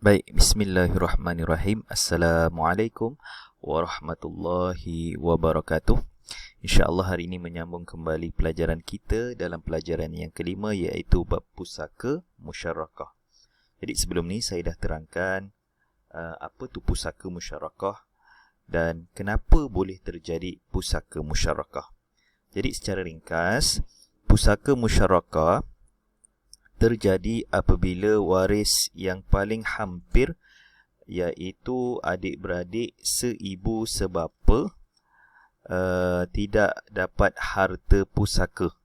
Baik, bismillahirrahmanirrahim. Assalamualaikum warahmatullahi wabarakatuh. InsyaAllah hari ini menyambung kembali pelajaran kita dalam pelajaran yang kelima, iaitu bab pusaka musyarakah. Jadi sebelum ni saya dah terangkan apa tu pusaka musyarakah dan kenapa boleh terjadi pusaka musyarakah. Jadi secara ringkas, pusaka musyarakah terjadi apabila waris yang paling hampir, iaitu adik-beradik seibu sebapa, tidak dapat harta pusaka.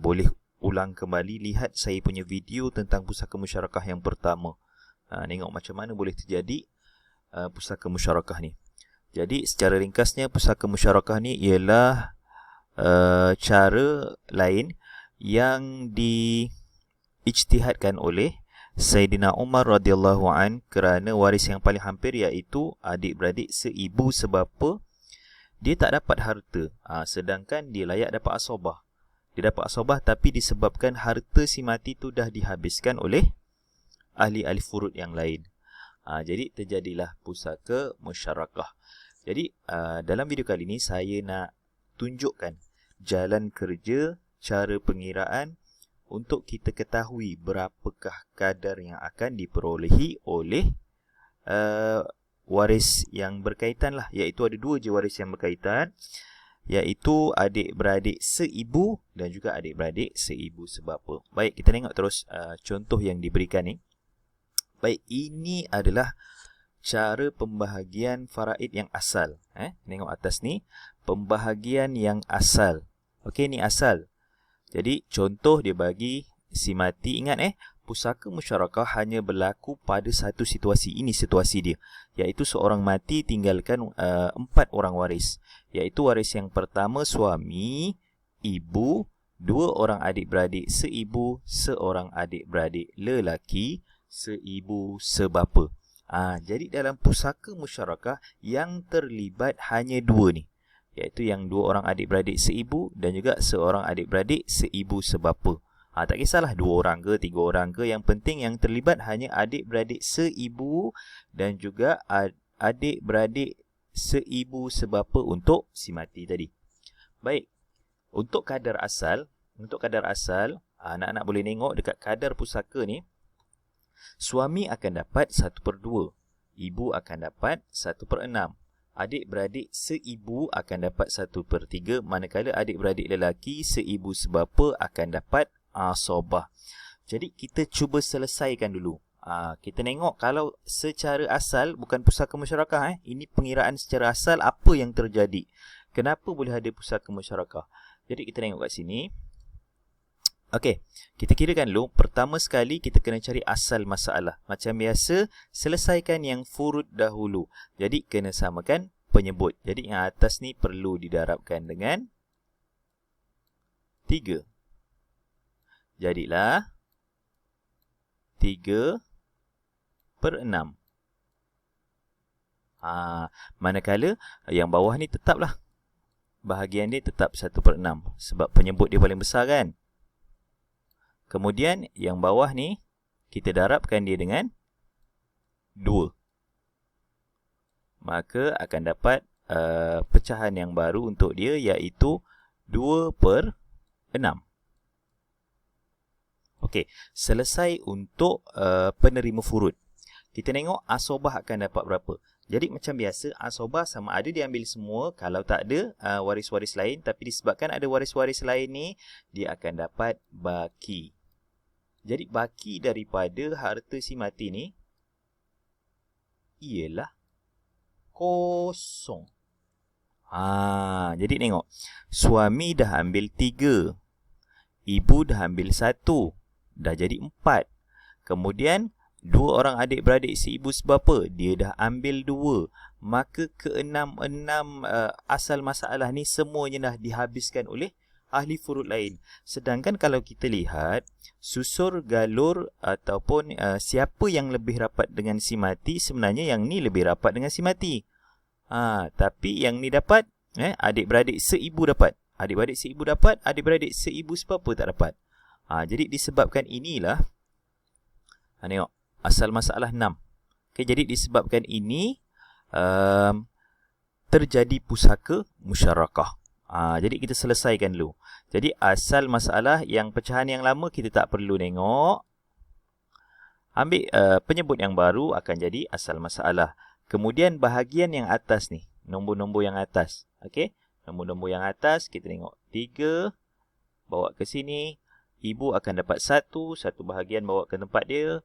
Boleh ulang kembali, lihat saya punya video tentang pusaka musyarakah yang pertama. Tengok macam mana boleh terjadi pusaka musyarakah ni. Jadi secara ringkasnya, pusaka musyarakah ni ialah cara lain yang diijtihadkan oleh Sayyidina Umar radhiyallahu an kerana waris yang paling hampir, iaitu adik-beradik seibu sebapa, dia tak dapat harta, sedangkan dia layak dapat asabah. Dia dapat asabah tapi disebabkan harta si mati tu dah dihabiskan oleh ahli-ahli furud yang lain. Jadi terjadilah pusaka musyarakah. Jadi dalam video kali ini saya nak tunjukkan jalan kerja, cara pengiraan untuk kita ketahui berapakah kadar yang akan diperolehi oleh waris yang berkaitan lah. Iaitu ada dua je waris yang berkaitan, iaitu adik-beradik seibu dan juga adik-beradik seibu sebapa. Baik, kita tengok terus contoh yang diberikan ni. Baik, ini adalah cara pembahagian faraid yang asal. Tengok atas ni, pembahagian yang asal. Okey, ni asal. Jadi contoh dia bagi si mati. Ingat pusaka musyarakah hanya berlaku pada satu situasi. Ini situasi dia, iaitu seorang mati tinggalkan 4 orang waris, iaitu waris yang pertama suami, ibu, 2 orang adik-beradik seibu, seorang adik-beradik lelaki seibu sebapa. Jadi dalam pusaka musyarakah yang terlibat hanya 2 ni, iaitu yang 2 orang adik-beradik seibu dan juga seorang adik-beradik seibu sebapa. Tak kisahlah 2 orang ke 3 orang ke, yang penting yang terlibat hanya adik-beradik seibu dan juga adik-beradik seibu sebapa untuk si mati tadi. Baik, untuk kadar asal, anak-anak boleh tengok dekat kadar pusaka ni, suami akan dapat 1/2, ibu akan dapat 1/6, adik-beradik seibu akan dapat 1/3, manakala adik-beradik lelaki seibu sebapa akan dapat asabah. Jadi kita cuba selesaikan dulu. Kita tengok kalau secara asal, bukan pusaka musyarakah, ini pengiraan secara asal, apa yang terjadi, kenapa boleh ada pusaka musyarakah. Jadi kita tengok kat sini. Okey, kita kirakan dulu. Pertama sekali kita kena cari asal masalah. Macam biasa, selesaikan yang furud dahulu. Jadi kena samakan penyebut. Jadi yang atas ni perlu didarabkan dengan 3. Jadilah 3/6. Manakala yang bawah ni tetaplah, bahagian dia tetap 1/6 sebab penyebut dia paling besar kan. Kemudian yang bawah ni kita darabkan dia dengan 2. Maka akan dapat pecahan yang baru untuk dia, iaitu 2/6. Okey, selesai untuk penerima furud. Kita tengok asabah akan dapat berapa. Jadi macam biasa, asabah sama ada diambil semua kalau tak ada waris-waris lain, tapi disebabkan ada waris-waris lain ni, dia akan dapat baki. Jadi baki daripada harta si mati ni ialah kosong. Jadi tengok, suami dah ambil 3, ibu dah ambil 1, dah jadi 4. Kemudian 2 orang adik-beradik seibu sebapa, dia dah ambil 2. Maka ke-6 asal masalah ni semuanya dah dihabiskan oleh ahli furud lain. Sedangkan kalau kita lihat susur galur ataupun siapa yang lebih rapat dengan si mati, sebenarnya yang ni lebih rapat dengan si mati. Tapi yang ni dapat, adik-beradik seibu dapat. Adik-beradik seibu dapat, adik-beradik seibu sebapa tak dapat. Jadi disebabkan inilah, tengok, asal masalah 6. Okay, jadi disebabkan ini terjadi pusaka musyarakah. Jadi kita selesaikan dulu. Jadi asal masalah yang pecahan yang lama kita tak perlu tengok. Ambil penyebut yang baru akan jadi asal masalah. Kemudian bahagian yang atas ni, nombor-nombor yang atas. Okey, nombor-nombor yang atas kita tengok 3 bawa ke sini. Ibu akan dapat 1 bahagian bawa ke tempat dia.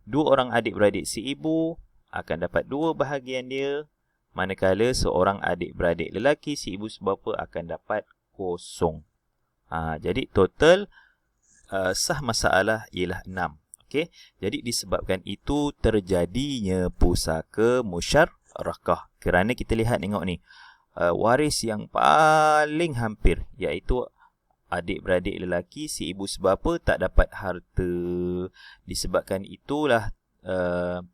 2 orang adik-beradik si ibu akan dapat 2 bahagian dia. Manakala seorang adik-beradik lelaki si ibu sebapa akan dapat 0. Jadi total sah masalah ialah 6. Okey. Jadi disebabkan itu terjadinya pusaka musyarakah. Kerana kita lihat tengok ni. Waris yang paling hampir iaitu adik-beradik lelaki si ibu sebapa tak dapat harta. Disebabkan itulah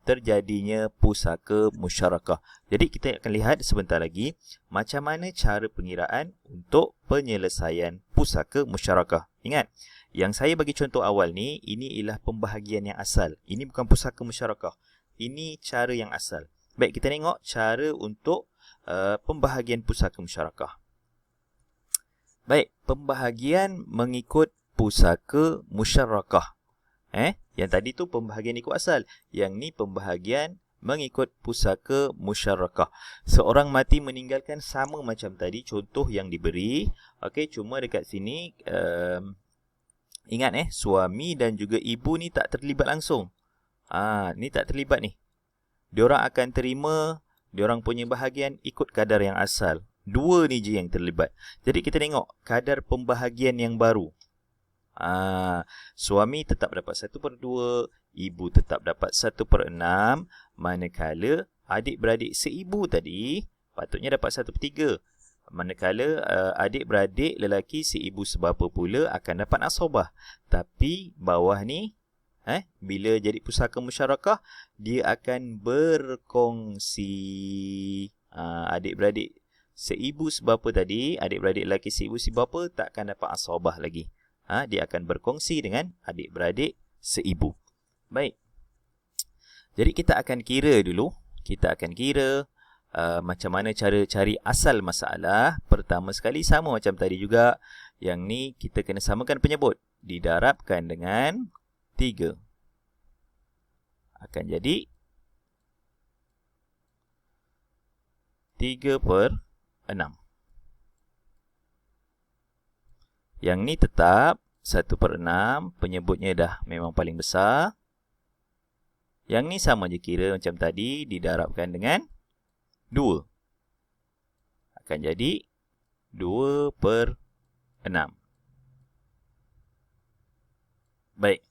terjadinya pusaka musyarakah. Jadi kita akan lihat sebentar lagi macam mana cara pengiraan untuk penyelesaian pusaka musyarakah. Ingat, yang saya bagi contoh awal ni, ini ialah pembahagian yang asal. Ini bukan pusaka musyarakah. Ini cara yang asal. Baik, kita tengok cara untuk pembahagian pusaka musyarakah. Baik, pembahagian mengikut pusaka musyarakah. Yang tadi tu pembahagian ikut asal. Yang ni pembahagian mengikut pusaka musyarakah. Seorang mati meninggalkan sama macam tadi contoh yang diberi. Okey, cuma dekat sini ingat suami dan juga ibu ni tak terlibat langsung. Ni tak terlibat ni. Diorang akan terima diorang punya bahagian ikut kadar yang asal. 2 ni je yang terlibat. Jadi kita tengok kadar pembahagian yang baru. Suami tetap dapat 1/2, ibu tetap dapat 1/6, manakala adik-beradik seibu tadi patutnya dapat 1/3. Manakala adik-beradik lelaki seibu sebapa pula akan dapat asabah. Tapi bawah ni bila jadi pusaka musyarakah, dia akan berkongsi. Adik-beradik seibu sebapa tadi, adik-beradik lelaki seibu sebapa takkan dapat asabah lagi. Dia akan berkongsi dengan adik-beradik seibu. Baik. Jadi kita akan kira dulu. Kita akan kira macam mana cara cari asal masalah. Pertama sekali sama macam tadi juga. Yang ni kita kena samakan penyebut. Didarabkan dengan 3. Akan jadi 3/6. Yang ni tetap 1/6. Penyebutnya dah memang paling besar. Yang ni sama je kira macam tadi. Didarabkan dengan 2. Akan jadi 2/6. Baik.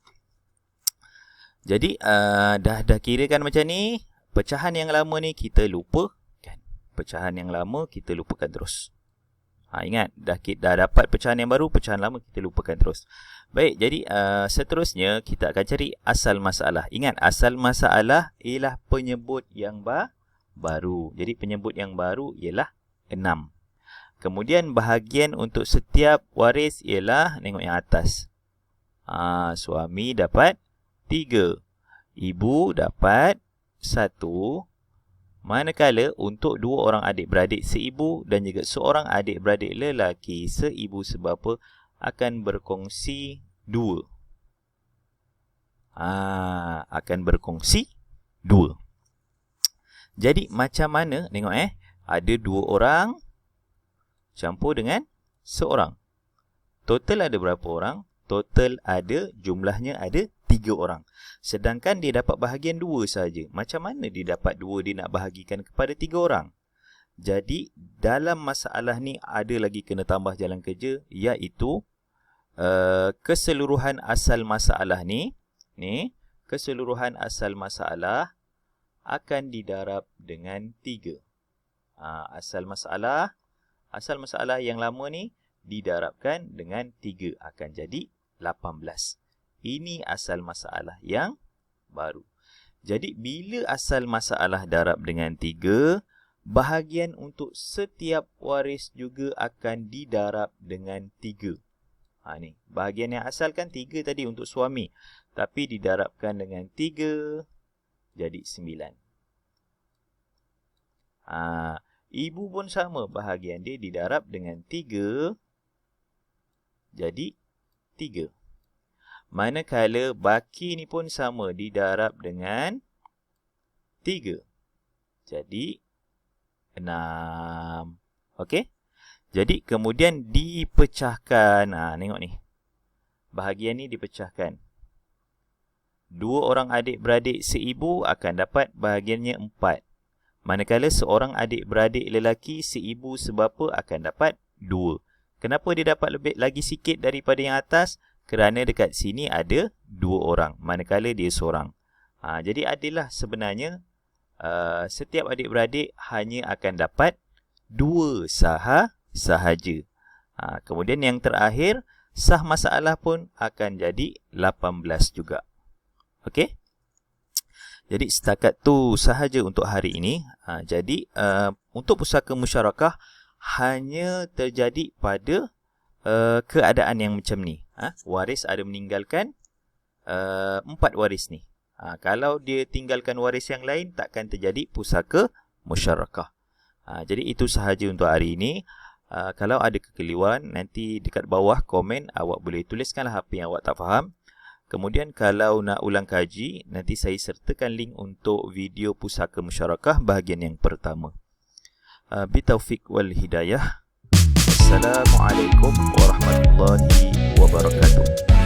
Jadi dah kirakan macam ni. Pecahan yang lama ni kita lupakan. Pecahan yang lama kita lupakan terus. Ingat, dah dapat pecahan yang baru, pecahan lama kita lupakan terus. Baik, jadi seterusnya kita akan cari asal masalah. Ingat, asal masalah ialah penyebut yang baru. Jadi penyebut yang baru ialah 6. Kemudian bahagian untuk setiap waris ialah, tengok yang atas. Suami dapat 3. Ibu dapat 1. Manakala untuk 2 orang adik-beradik seibu dan juga seorang adik-beradik lelaki seibu sebapa akan berkongsi 2. Akan berkongsi 2. Jadi macam mana? Tengok ada 2 orang campur dengan seorang. Total ada berapa orang? Total ada, jumlahnya ada 3 orang. Sedangkan dia dapat bahagian 2 saja. Macam mana dia dapat 2 dia nak bahagikan kepada 3 orang? Jadi dalam masalah ni ada lagi kena tambah jalan kerja, iaitu keseluruhan asal masalah ni keseluruhan asal masalah akan didarab dengan 3. Asal masalah yang lama ni didarabkan dengan 3 akan jadi 18. Ini asal masalah yang baru. Jadi bila asal masalah darab dengan 3, bahagian untuk setiap waris juga akan didarab dengan 3. Ni bahagian yang asal kan 3 tadi untuk suami, tapi didarabkan dengan 3 jadi 9. Ibu pun sama, bahagian dia didarab dengan 3, jadi 3. Manakala baki ni pun sama, didarab dengan 3, jadi 6. Okey? Jadi kemudian dipecahkan. Tengok ni. Bahagian ni dipecahkan. 2 orang adik-beradik seibu akan dapat bahagiannya 4. Manakala seorang adik-beradik lelaki seibu sebapa akan dapat 2. Kenapa dia dapat lebih lagi sikit daripada yang atas? Kerana dekat sini ada 2 orang, manakala dia seorang. Jadi adillah sebenarnya setiap adik-beradik hanya akan dapat 2 sahaja. Kemudian yang terakhir, sah masalah pun akan jadi 18 juga. Okey? Jadi setakat tu sahaja untuk hari ini. Jadi untuk pusaka musyarakah hanya terjadi pada keadaan yang macam ni. Waris ada meninggalkan 4 waris ni. Kalau dia tinggalkan waris yang lain, takkan terjadi pusaka musyarakah. Jadi itu sahaja untuk hari ini. Kalau ada kekeliruan, nanti dekat bawah komen awak boleh tuliskanlah apa yang awak tak faham. Kemudian kalau nak ulang kaji, nanti saya sertakan link untuk video pusaka musyarakah bahagian yang pertama. Bitaufiq wal hidayah. Assalamualaikum warahmatullahi wabarakatuh.